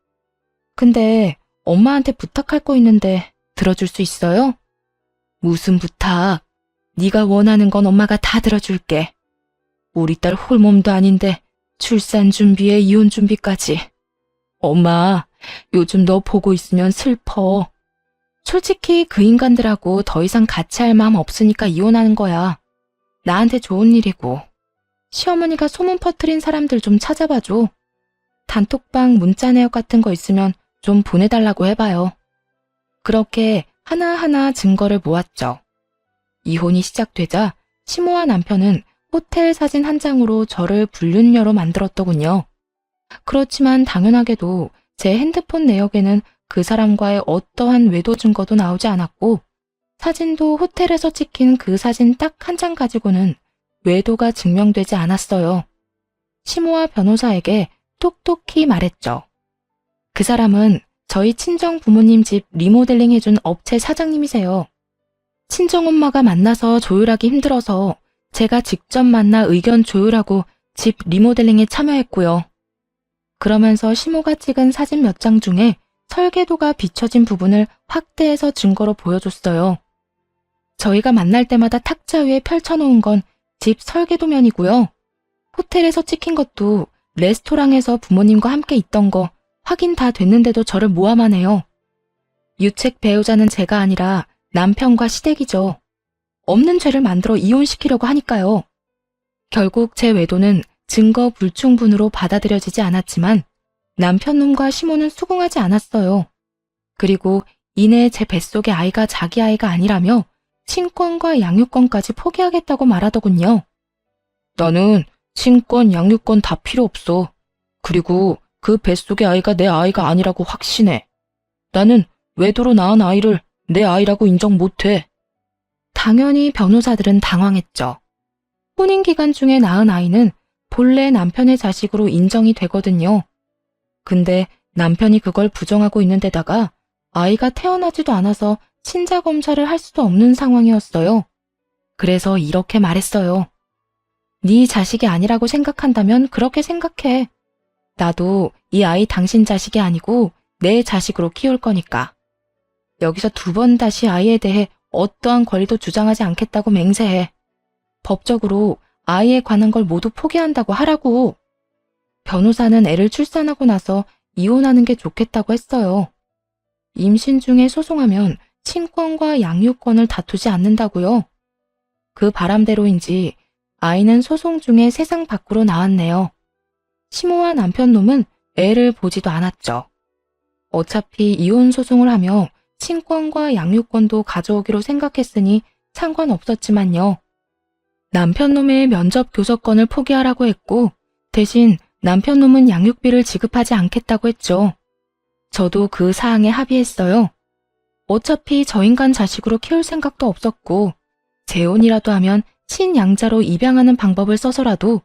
근데 엄마한테 부탁할 거 있는데 들어줄 수 있어요? 무슨 부탁? 네가 원하는 건 엄마가 다 들어줄게. 우리 딸 홀몸도 아닌데 출산 준비에 이혼 준비까지. 엄마, 요즘 너 보고 있으면 슬퍼. 솔직히 그 인간들하고 더 이상 같이 할 마음 없으니까 이혼하는 거야. 나한테 좋은 일이고. 시어머니가 소문 퍼뜨린 사람들 좀 찾아봐줘. 단톡방 문자 내역 같은 거 있으면 좀 보내달라고 해봐요. 그렇게 하나하나 증거를 모았죠. 이혼이 시작되자 시모와 남편은 호텔 사진 한 장으로 저를 불륜녀로 만들었더군요. 그렇지만 당연하게도 제 핸드폰 내역에는 그 사람과의 어떠한 외도 증거도 나오지 않았고 사진도 호텔에서 찍힌 그 사진 딱 한 장 가지고는 외도가 증명되지 않았어요. 시모와 변호사에게 톡톡히 말했죠. 그 사람은 저희 친정 부모님 집 리모델링 해준 업체 사장님이세요. 친정엄마가 만나서 조율하기 힘들어서 제가 직접 만나 의견 조율하고 집 리모델링에 참여했고요. 그러면서 시모가 찍은 사진 몇 장 중에 설계도가 비춰진 부분을 확대해서 증거로 보여줬어요. 저희가 만날 때마다 탁자 위에 펼쳐놓은 건 집 설계도면이고요. 호텔에서 찍힌 것도 레스토랑에서 부모님과 함께 있던 거 확인 다 됐는데도 저를 모함하네요. 유책 배우자는 제가 아니라 남편과 시댁이죠. 없는 죄를 만들어 이혼시키려고 하니까요. 결국 제 외도는 증거 불충분으로 받아들여지지 않았지만 남편 놈과 시모는 수긍하지 않았어요. 그리고 이내 제 뱃속의 아이가 자기 아이가 아니라며 친권과 양육권까지 포기하겠다고 말하더군요. 나는 친권, 양육권 다 필요 없어. 그리고 그 뱃속의 아이가 내 아이가 아니라고 확신해. 나는 외도로 낳은 아이를 내 아이라고 인정 못해. 당연히 변호사들은 당황했죠. 혼인 기간 중에 낳은 아이는 본래 남편의 자식으로 인정이 되거든요. 근데 남편이 그걸 부정하고 있는 데다가 아이가 태어나지도 않아서 친자 검사를 할 수도 없는 상황이었어요. 그래서 이렇게 말했어요. 네 자식이 아니라고 생각한다면 그렇게 생각해. 나도 이 아이 당신 자식이 아니고 내 자식으로 키울 거니까. 여기서 2번 다시 아이에 대해 어떠한 권리도 주장하지 않겠다고 맹세해. 법적으로 아이에 관한 걸 모두 포기한다고 하라고. 변호사는 애를 출산하고 나서 이혼하는 게 좋겠다고 했어요. 임신 중에 소송하면 친권과 양육권을 다투지 않는다고요. 그 바람대로인지 아이는 소송 중에 세상 밖으로 나왔네요. 시모와 남편 놈은 애를 보지도 않았죠. 어차피 이혼 소송을 하며 친권과 양육권도 가져오기로 생각했으니 상관없었지만요. 남편 놈의 면접 교섭권을 포기하라고 했고 대신 남편 놈은 양육비를 지급하지 않겠다고 했죠. 저도 그 사항에 합의했어요. 어차피 저 인간 자식으로 키울 생각도 없었고 재혼이라도 하면 친양자로 입양하는 방법을 써서라도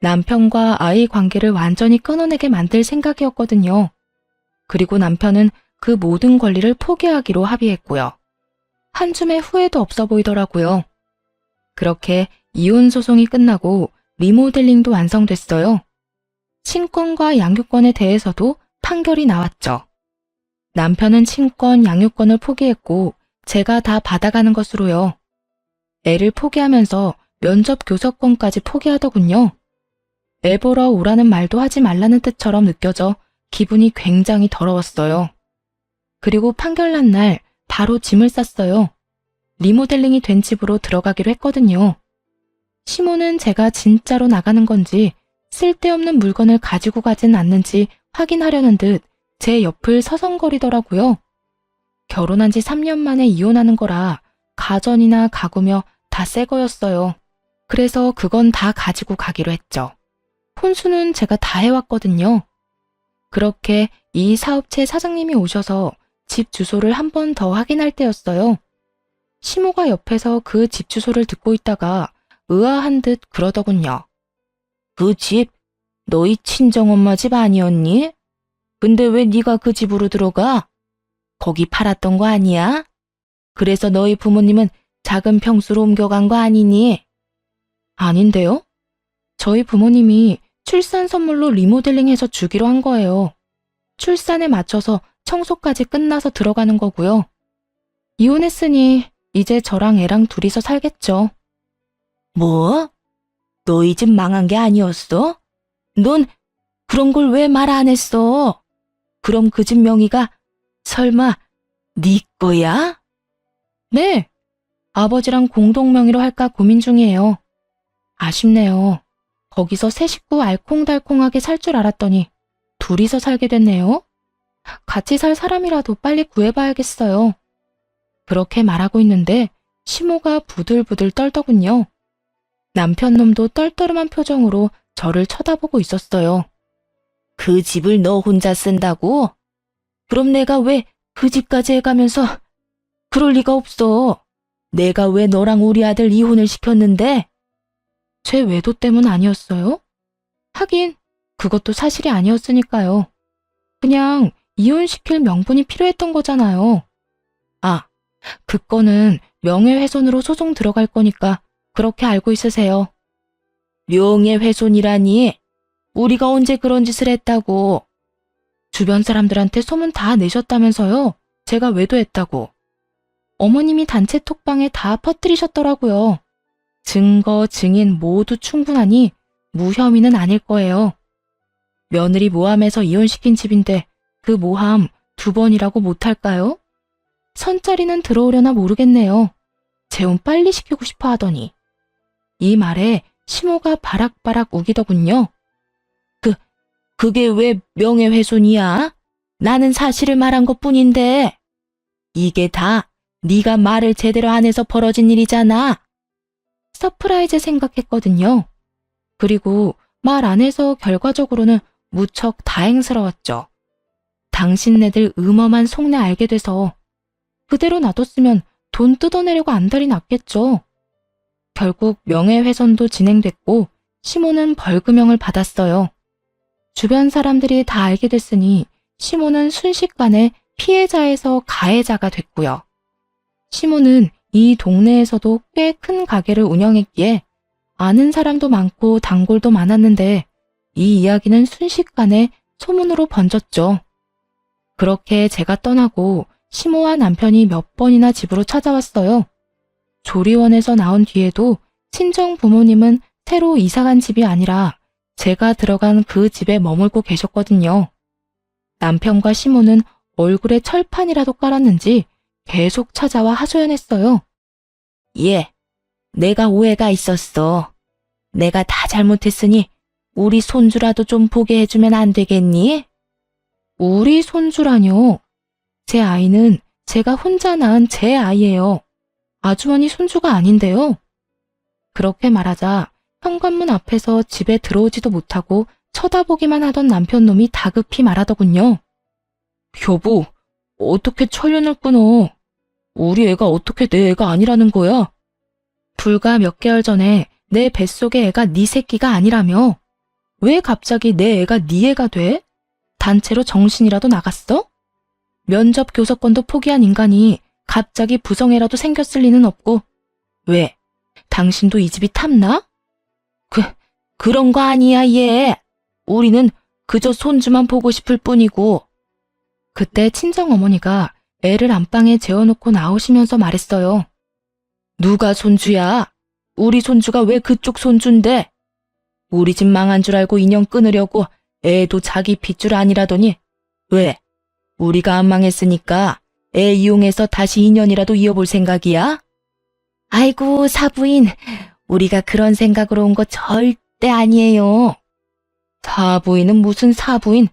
남편과 아이 관계를 완전히 끊어내게 만들 생각이었거든요. 그리고 남편은 그 모든 권리를 포기하기로 합의했고요. 한 줌의 후회도 없어 보이더라고요. 그렇게 이혼 소송이 끝나고 리모델링도 완성됐어요. 친권과 양육권에 대해서도 판결이 나왔죠. 남편은 친권, 양육권을 포기했고 제가 다 받아가는 것으로요. 애를 포기하면서 면접 교섭권까지 포기하더군요. 애 보러 오라는 말도 하지 말라는 뜻처럼 느껴져 기분이 굉장히 더러웠어요. 그리고 판결 난 날 바로 짐을 쌌어요. 리모델링이 된 집으로 들어가기로 했거든요. 시모는 제가 진짜로 나가는 건지 쓸데없는 물건을 가지고 가진 않는지 확인하려는 듯 제 옆을 서성거리더라고요. 결혼한 지 3년 만에 이혼하는 거라 가전이나 가구며 다 새 거였어요. 그래서 그건 다 가지고 가기로 했죠. 혼수는 제가 다 해왔거든요. 그렇게 이 사업체 사장님이 오셔서 집 주소를 한 번 더 확인할 때였어요. 시모가 옆에서 그 집 주소를 듣고 있다가 의아한 듯 그러더군요. 그 집 너희 친정엄마 집 아니었니? 근데 왜 네가 그 집으로 들어가? 거기 팔았던 거 아니야? 그래서 너희 부모님은 작은 평수로 옮겨간 거 아니니? 아닌데요? 저희 부모님이 출산 선물로 리모델링해서 주기로 한 거예요. 출산에 맞춰서 청소까지 끝나서 들어가는 거고요. 이혼했으니 이제 저랑 애랑 둘이서 살겠죠. 뭐? 너희 집 망한 게 아니었어? 넌 그런 걸 왜 말 안 했어? 그럼 그 집 명의가 설마 네 거야? 네. 아버지랑 공동 명의로 할까 고민 중이에요. 아쉽네요. 거기서 새 식구 알콩달콩하게 살 줄 알았더니 둘이서 살게 됐네요. 같이 살 사람이라도 빨리 구해봐야겠어요. 그렇게 말하고 있는데 시모가 부들부들 떨더군요. 남편 놈도 떨떠름한 표정으로 저를 쳐다보고 있었어요. 그 집을 너 혼자 쓴다고? 그럼 내가 왜 그 집까지 해가면서 그럴 리가 없어. 내가 왜 너랑 우리 아들 이혼을 시켰는데? 제 외도 때문 아니었어요? 하긴 그것도 사실이 아니었으니까요. 그냥 이혼시킬 명분이 필요했던 거잖아요. 아, 그 건은 명예훼손으로 소송 들어갈 거니까 그렇게 알고 있으세요. 명예훼손이라니? 우리가 언제 그런 짓을 했다고? 주변 사람들한테 소문 다 내셨다면서요. 제가 외도했다고. 어머님이 단체 톡방에 다 퍼뜨리셨더라고요. 증거, 증인 모두 충분하니 무혐의는 아닐 거예요. 며느리 모함해서 이혼시킨 집인데 그 모함 2번이라고 못할까요? 선자리는 들어오려나 모르겠네요. 재혼 빨리 시키고 싶어 하더니. 이 말에 시모가 바락바락 우기더군요. 그게 왜 명예훼손이야? 나는 사실을 말한 것뿐인데. 이게 다 네가 말을 제대로 안 해서 벌어진 일이잖아. 서프라이즈 생각했거든요. 그리고 말 안 해서 결과적으로는 무척 다행스러웠죠. 당신네들 음험한 속내 알게 돼서 그대로 놔뒀으면 돈 뜯어내려고 안달이 났겠죠. 결국 명예훼손도 진행됐고 시모는 벌금형을 받았어요. 주변 사람들이 다 알게 됐으니 시모는 순식간에 피해자에서 가해자가 됐고요. 시모는 이 동네에서도 꽤 큰 가게를 운영했기에 아는 사람도 많고 단골도 많았는데 이 이야기는 순식간에 소문으로 번졌죠. 그렇게 제가 떠나고 시모와 남편이 몇 번이나 집으로 찾아왔어요. 조리원에서 나온 뒤에도 친정 부모님은 새로 이사간 집이 아니라 제가 들어간 그 집에 머물고 계셨거든요. 남편과 시모는 얼굴에 철판이라도 깔았는지 계속 찾아와 하소연했어요. 내가 오해가 있었어. 내가 다 잘못했으니 우리 손주라도 좀 보게 해주면 안 되겠니? 우리 손주라뇨. 제 아이는 제가 혼자 낳은 제 아이예요. 아주머니 손주가 아닌데요. 그렇게 말하자 현관문 앞에서 집에 들어오지도 못하고 쳐다보기만 하던 남편놈이 다급히 말하더군요. 여보, 어떻게 철련을 끊어? 우리 애가 어떻게 내 애가 아니라는 거야? 불과 몇 개월 전에 내 뱃속의 애가 네 새끼가 아니라며? 왜 갑자기 내 애가 네 애가 돼? 단체로 정신이라도 나갔어? 면접 교섭권도 포기한 인간이 갑자기 부성애라도 생겼을 리는 없고. 왜? 당신도 이 집이 탐나? 그런 거 아니야, 얘. 우리는 그저 손주만 보고 싶을 뿐이고. 그때 친정어머니가 애를 안방에 재워놓고 나오시면서 말했어요. 누가 손주야? 우리 손주가 왜 그쪽 손주인데? 우리 집 망한 줄 알고 인연 끊으려고 애도 자기 핏줄 아니라더니 왜? 우리가 안 망했으니까 애 이용해서 다시 인연이라도 이어볼 생각이야? 아이고 사부인, 우리가 그런 생각으로 온 거 절대 아니에요. 사부인은 무슨 사부인?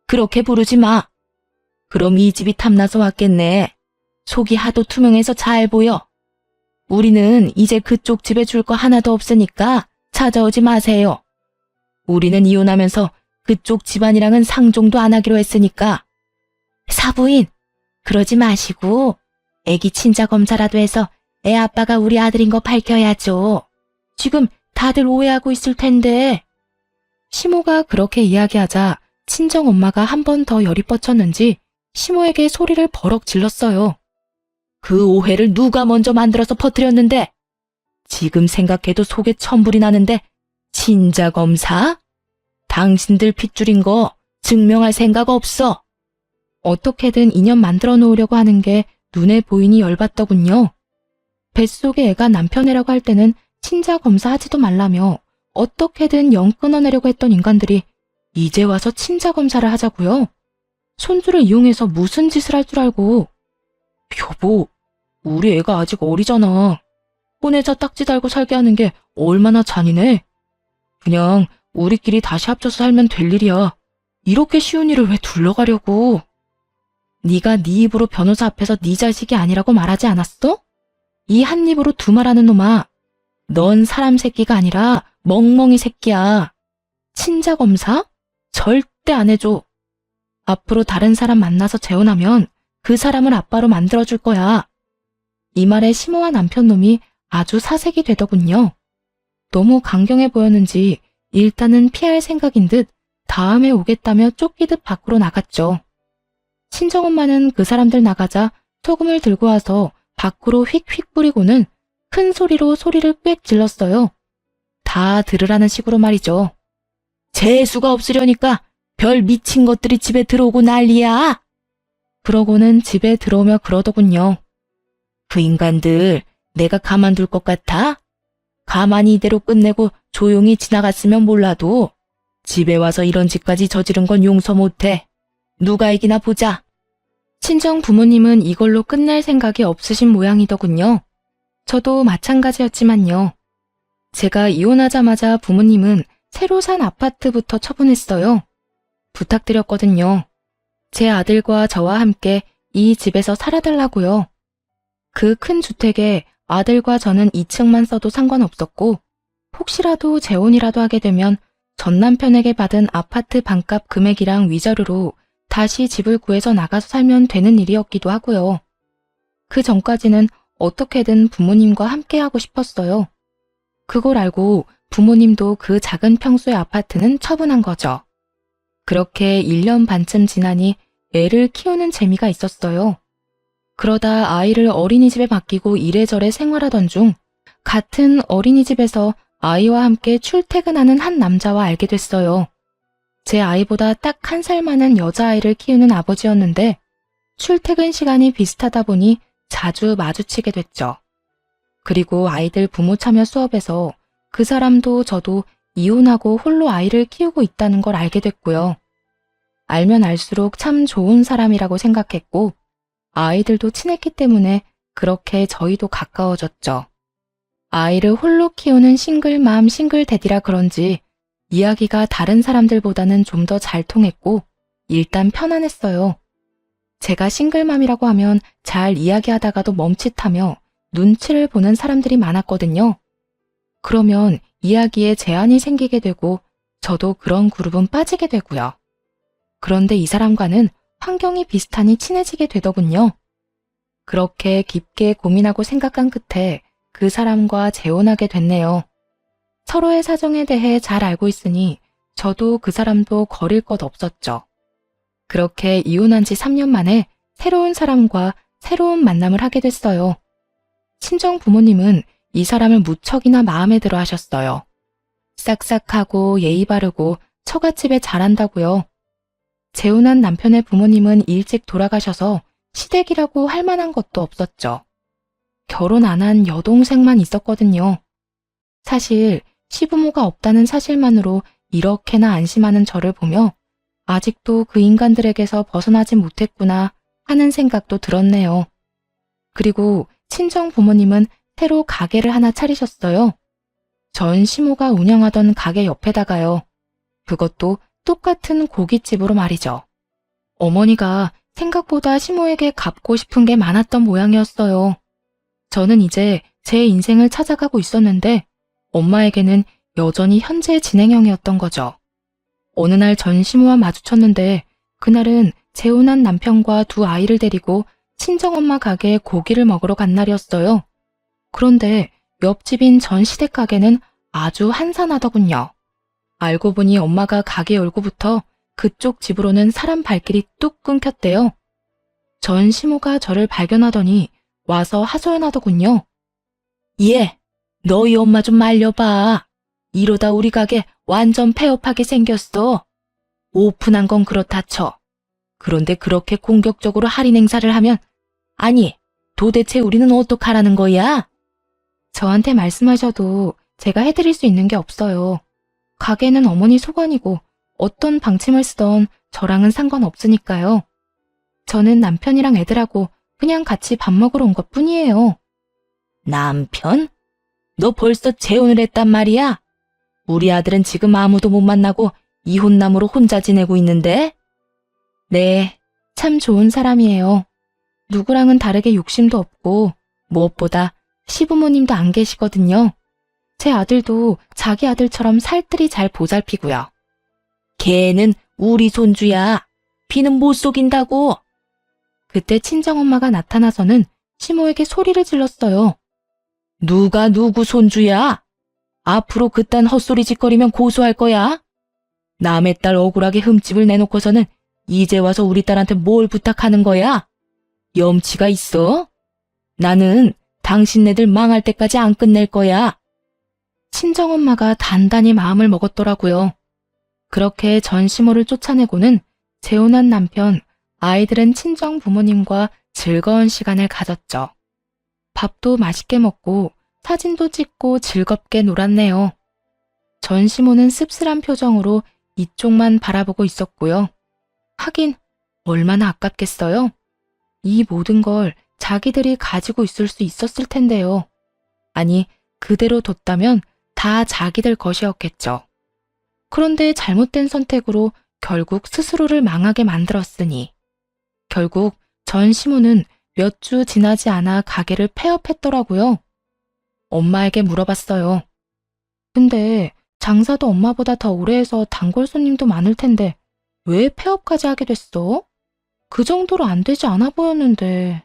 그렇게 부르지 마. 그럼 이 집이 탐나서 왔겠네. 속이 하도 투명해서 잘 보여. 우리는 이제 그쪽 집에 줄 거 하나도 없으니까 찾아오지 마세요. 우리는 이혼하면서 그쪽 집안이랑은 상종도 안 하기로 했으니까. 사부인, 그러지 마시고 애기 친자 검사라도 해서 애 아빠가 우리 아들인 거 밝혀야죠. 지금 다들 오해하고 있을 텐데. 시모가 그렇게 이야기하자 친정엄마가 한 번 더 열이 뻗쳤는지 시모에게 소리를 버럭 질렀어요. 그 오해를 누가 먼저 만들어서 퍼뜨렸는데? 지금 생각해도 속에 천불이 나는데 친자 검사? 당신들 핏줄인 거 증명할 생각 없어. 어떻게든 인연 만들어 놓으려고 하는 게 눈에 보이니 열받더군요. 뱃속의 애가 남편 애라고 할 때는 친자 검사하지도 말라며 어떻게든 영 끊어내려고 했던 인간들이 이제 와서 친자 검사를 하자고요. 손주를 이용해서 무슨 짓을 할 줄 알고. 여보, 우리 애가 아직 어리잖아. 혼외자 딱지 달고 살게 하는 게 얼마나 잔인해. 그냥 우리끼리 다시 합쳐서 살면 될 일이야. 이렇게 쉬운 일을 왜 둘러가려고. 네가 네 입으로 변호사 앞에서 네 자식이 아니라고 말하지 않았어? 이 한 입으로 두 말하는 놈아. 넌 사람 새끼가 아니라 멍멍이 새끼야. 친자 검사? 절대 안 해줘. 앞으로 다른 사람 만나서 재혼하면 그 사람을 아빠로 만들어줄 거야. 이 말에 시모와 남편놈이 아주 사색이 되더군요. 너무 강경해 보였는지 일단은 피할 생각인 듯 다음에 오겠다며 쫓기듯 밖으로 나갔죠. 친정엄마는 그 사람들 나가자 소금을 들고 와서 밖으로 휙휙 뿌리고는 큰 소리로 소리를 꽥 질렀어요. 다 들으라는 식으로 말이죠. 재수가 없으려니까 별 미친 것들이 집에 들어오고 난리야. 그러고는 집에 들어오며 그러더군요. 그 인간들 내가 가만둘 것 같아? 가만히 이대로 끝내고 조용히 지나갔으면 몰라도 집에 와서 이런 짓까지 저지른 건 용서 못해. 누가 이기나 보자. 친정 부모님은 이걸로 끝날 생각이 없으신 모양이더군요. 저도 마찬가지였지만요. 제가 이혼하자마자 부모님은 새로 산 아파트부터 처분했어요. 부탁드렸거든요. 제 아들과 저와 함께 이 집에서 살아달라고요. 그 큰 주택에 아들과 저는 2층만 써도 상관없었고, 혹시라도 재혼이라도 하게 되면 전 남편에게 받은 아파트 반값 금액이랑 위자료로 다시 집을 구해서 나가서 살면 되는 일이었기도 하고요. 그 전까지는 어떻게든 부모님과 함께 하고 싶었어요. 그걸 알고 부모님도 그 작은 평수의 아파트는 처분한 거죠. 그렇게 1년 반쯤 지나니 애를 키우는 재미가 있었어요. 그러다 아이를 어린이집에 맡기고 이래저래 생활하던 중 같은 어린이집에서 아이와 함께 출퇴근하는 한 남자와 알게 됐어요. 제 아이보다 딱 1살 많은 여자아이를 키우는 아버지였는데 출퇴근 시간이 비슷하다 보니 자주 마주치게 됐죠. 그리고 아이들 부모 참여 수업에서 그 사람도 저도 이혼하고 홀로 아이를 키우고 있다는 걸 알게 됐고요. 알면 알수록 참 좋은 사람이라고 생각했고 아이들도 친했기 때문에 그렇게 저희도 가까워졌죠. 아이를 홀로 키우는 싱글맘 싱글대디라 그런지 이야기가 다른 사람들보다는 좀 더 잘 통했고 일단 편안했어요. 제가 싱글맘이라고 하면 잘 이야기하다가도 멈칫하며 눈치를 보는 사람들이 많았거든요. 그러면 이야기에 제한이 생기게 되고 저도 그런 그룹은 빠지게 되고요. 그런데 이 사람과는 환경이 비슷하니 친해지게 되더군요. 그렇게 깊게 고민하고 생각한 끝에 그 사람과 재혼하게 됐네요. 서로의 사정에 대해 잘 알고 있으니 저도 그 사람도 거릴 것 없었죠. 그렇게 이혼한 지 3년 만에 새로운 사람과 새로운 만남을 하게 됐어요. 친정 부모님은 이 사람을 무척이나 마음에 들어 하셨어요. 싹싹하고 예의 바르고 처갓집에 잘한다고요. 재혼한 남편의 부모님은 일찍 돌아가셔서 시댁이라고 할 만한 것도 없었죠. 결혼 안 한 여동생만 있었거든요. 사실 시부모가 없다는 사실만으로 이렇게나 안심하는 저를 보며 아직도 그 인간들에게서 벗어나지 못했구나 하는 생각도 들었네요. 그리고 친정 부모님은 새로 가게를 하나 차리셨어요. 전 시모가 운영하던 가게 옆에다가요. 그것도 똑같은 고깃집으로 말이죠. 어머니가 생각보다 시모에게 갚고 싶은 게 많았던 모양이었어요. 저는 이제 제 인생을 찾아가고 있었는데 엄마에게는 여전히 현재 진행형이었던 거죠. 어느 날 전 시모와 마주쳤는데 그날은 재혼한 남편과 두 아이를 데리고 친정엄마 가게에 고기를 먹으러 간 날이었어요. 그런데 옆집인 전 시댁 가게는 아주 한산하더군요. 알고 보니 엄마가 가게 열고부터 그쪽 집으로는 사람 발길이 뚝 끊겼대요. 전 시모가 저를 발견하더니 와서 하소연하더군요. 얘, 너희 엄마 좀 말려봐. 이러다 우리 가게 완전 폐업하게 생겼어. 오픈한 건 그렇다 쳐. 그런데 그렇게 공격적으로 할인 행사를 하면 아니, 도대체 우리는 어떡하라는 거야? 저한테 말씀하셔도 제가 해드릴 수 있는 게 없어요. 가게는 어머니 소관이고 어떤 방침을 쓰던 저랑은 상관없으니까요. 저는 남편이랑 애들하고 그냥 같이 밥 먹으러 온 것뿐이에요. 남편? 너 벌써 재혼을 했단 말이야? 우리 아들은 지금 아무도 못 만나고 이혼남으로 혼자 지내고 있는데? 네, 참 좋은 사람이에요. 누구랑은 다르게 욕심도 없고 무엇보다 시부모님도 안 계시거든요. 제 아들도 자기 아들처럼 살뜰히 잘 보살피고요. 걔는 우리 손주야. 비는 못 속인다고. 그때 친정엄마가 나타나서는 시모에게 소리를 질렀어요. 누가 누구 손주야? 앞으로 그딴 헛소리 짓거리면 고소할 거야. 남의 딸 억울하게 흠집을 내놓고서는 이제 와서 우리 딸한테 뭘 부탁하는 거야? 염치가 있어? 나는 당신네들 망할 때까지 안 끝낼 거야. 친정엄마가 단단히 마음을 먹었더라고요. 그렇게 전 시모를 쫓아내고는 재혼한 남편, 아이들은 친정 부모님과 즐거운 시간을 가졌죠. 밥도 맛있게 먹고 사진도 찍고 즐겁게 놀았네요. 전 시모는 씁쓸한 표정으로 이쪽만 바라보고 있었고요. 하긴 얼마나 아깝겠어요. 이 모든 걸 자기들이 가지고 있을 수 있었을 텐데요. 아니, 그대로 뒀다면 다 자기들 것이었겠죠. 그런데 잘못된 선택으로 결국 스스로를 망하게 만들었으니 결국 전 시모는 몇 주 지나지 않아 가게를 폐업했더라고요. 엄마에게 물어봤어요. 근데 장사도 엄마보다 더 오래 해서 단골 손님도 많을 텐데 왜 폐업까지 하게 됐어? 그 정도로 안 되지 않아 보였는데.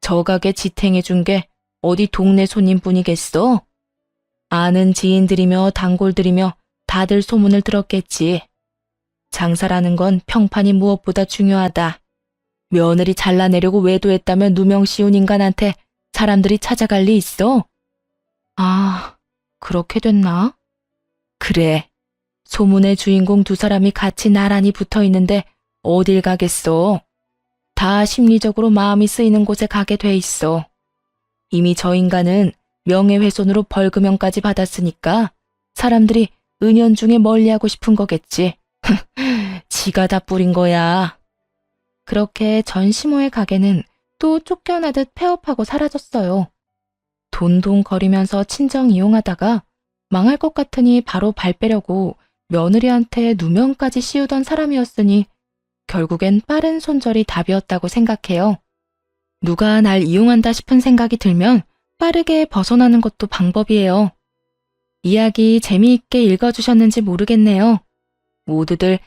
저 가게 지탱해 준 게 어디 동네 손님뿐이겠어? 아는 지인들이며 단골들이며 다들 소문을 들었겠지. 장사라는 건 평판이 무엇보다 중요하다. 며느리 잘라내려고 외도했다면 누명 씌운 인간한테 사람들이 찾아갈 리 있어? 아, 그렇게 됐나? 그래. 소문의 주인공 두 사람이 같이 나란히 붙어 있는데 어딜 가겠어? 다 심리적으로 마음이 쓰이는 곳에 가게 돼 있어. 이미 저 인간은 명예훼손으로 벌금형까지 받았으니까 사람들이 은연중에 멀리하고 싶은 거겠지. 지가 다 뿌린 거야. 그렇게 전시모의 가게는 또 쫓겨나듯 폐업하고 사라졌어요. 돈돈거리면서 친정 이용하다가 망할 것 같으니 바로 발 빼려고 며느리한테 누명까지 씌우던 사람이었으니 결국엔 빠른 손절이 답이었다고 생각해요. 누가 날 이용한다 싶은 생각이 들면 빠르게 벗어나는 것도 방법이에요. 이야기 재미있게 읽어주셨는지 모르겠네요. 모두들